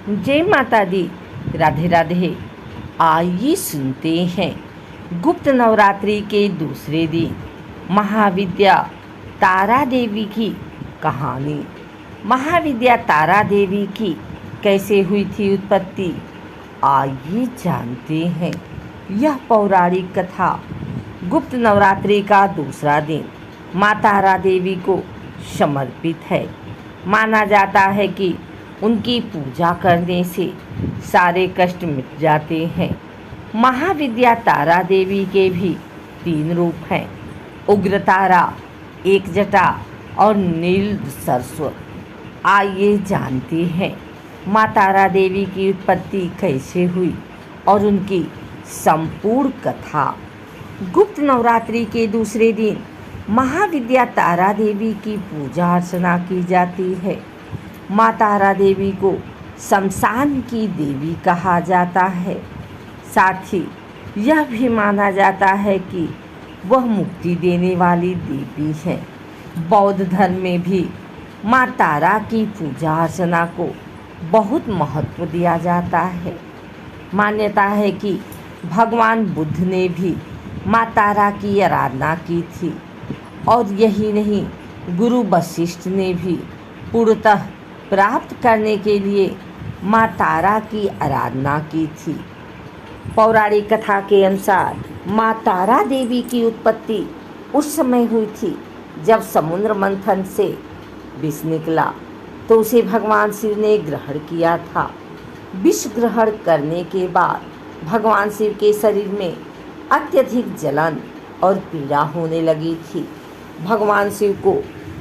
जय माता दी, राधे राधे। आइए सुनते हैं गुप्त नवरात्रि के दूसरे दिन महाविद्या तारा देवी की कहानी। महाविद्या तारा देवी की कैसे हुई थी उत्पत्ति, आइए जानते हैं। यह पौराणिक कथा गुप्त नवरात्रि का दूसरा दिन माँ तारा देवी को समर्पित है। माना जाता है कि उनकी पूजा करने से सारे कष्ट मिट जाते हैं। महाविद्या तारा देवी के भी 3 रूप हैं, उग्र तारा, एक जटा और नील सरस्वत। आइए जानते हैं माँ तारा देवी की उत्पत्ति कैसे हुई और उनकी संपूर्ण कथा। गुप्त नवरात्रि के दूसरे दिन महाविद्या तारा देवी की पूजा अर्चना की जाती है। माँ तारा देवी को शमशान की देवी कहा जाता है। साथ ही यह भी माना जाता है कि वह मुक्ति देने वाली देवी है। बौद्ध धर्म में भी माँ तारा की पूजा अर्चना को बहुत महत्व दिया जाता है। मान्यता है कि भगवान बुद्ध ने भी माँ तारा की आराधना की थी और यही नहीं, गुरु वशिष्ठ ने भी पूर्णतः प्राप्त करने के लिए माँ तारा की आराधना की थी। पौराणिक कथा के अनुसार माँ तारा देवी की उत्पत्ति उस समय हुई थी जब समुद्र मंथन से विष निकला तो उसे भगवान शिव ने ग्रहण किया था। विष ग्रहण करने के बाद भगवान शिव के शरीर में अत्यधिक जलन और पीड़ा होने लगी थी। भगवान शिव को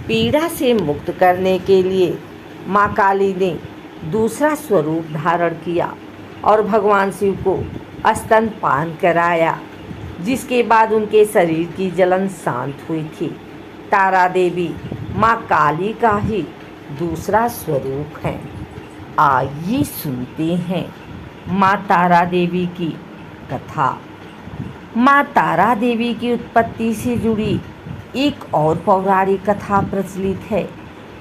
पीड़ा से मुक्त करने के लिए माँ काली ने दूसरा स्वरूप धारण किया और भगवान शिव को स्तनपान कराया, जिसके बाद उनके शरीर की जलन शांत हुई थी। तारा देवी माँ काली का ही दूसरा स्वरूप है। आइए सुनते हैं माँ तारा देवी की कथा। माँ तारा देवी की उत्पत्ति से जुड़ी एक और पौराणिक कथा प्रचलित है,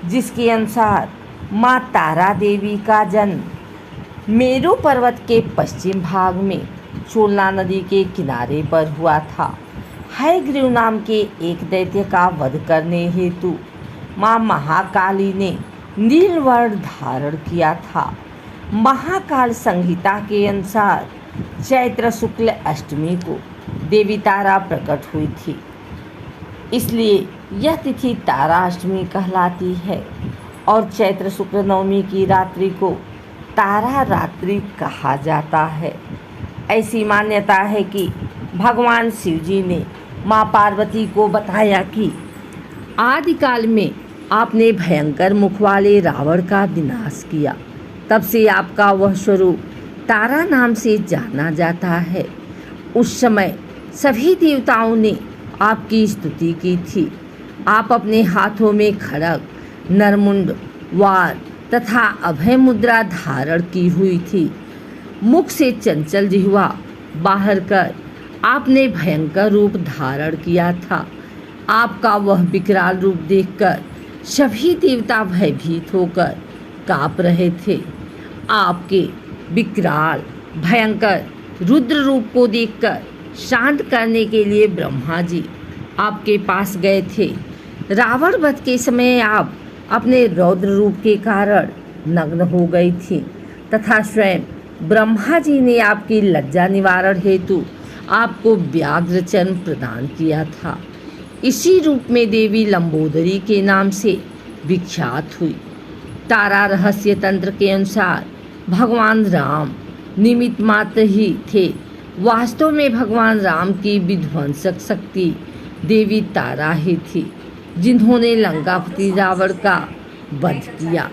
जिसके अनुसार माँ तारा देवी का जन्म मेरू पर्वत के पश्चिम भाग में चोलना नदी के किनारे पर हुआ था। हयग्रीव नाम के एक दैत्य का वध करने हेतु माँ महाकाली ने नीलवर्ण धारण किया था। महाकाल संहिता के अनुसार चैत्र शुक्ल अष्टमी को देवी तारा प्रकट हुई थी, इसलिए यह तिथि तारा अष्टमी कहलाती है और चैत्र शुक्ल नवमी की रात्रि को तारा रात्रि कहा जाता है। ऐसी मान्यता है कि भगवान शिव जी ने माँ पार्वती को बताया कि आदिकाल में आपने भयंकर मुख वाले रावण का विनाश किया, तब से आपका वह स्वरूप तारा नाम से जाना जाता है। उस समय सभी देवताओं ने आपकी स्तुति की थी। आप अपने हाथों में खड्ग, नरमुंड, वार तथा अभय मुद्रा धारण की हुई थी। मुख से चंचल जिह्वा बाहर कर आपने भयंकर रूप धारण किया था। आपका वह विकराल रूप देखकर सभी देवता भयभीत होकर काँप रहे थे। आपके विकराल भयंकर रुद्र रूप को देखकर शांत करने के लिए ब्रह्मा जी आपके पास गए थे। रावण वध के समय आप अपने रौद्र रूप के कारण नग्न हो गई थी तथा स्वयं ब्रह्मा जी ने आपकी लज्जा निवारण हेतु आपको व्याघ्र चर्म प्रदान किया था। इसी रूप में देवी लंबोदरी के नाम से विख्यात हुई। तारा रहस्य तंत्र के अनुसार भगवान राम निमित्त मात्र ही थे। वास्तव में भगवान राम की विध्वंसक शक्ति देवी तारा ही थी, जिन्होंने लंकापति रावण का वध किया।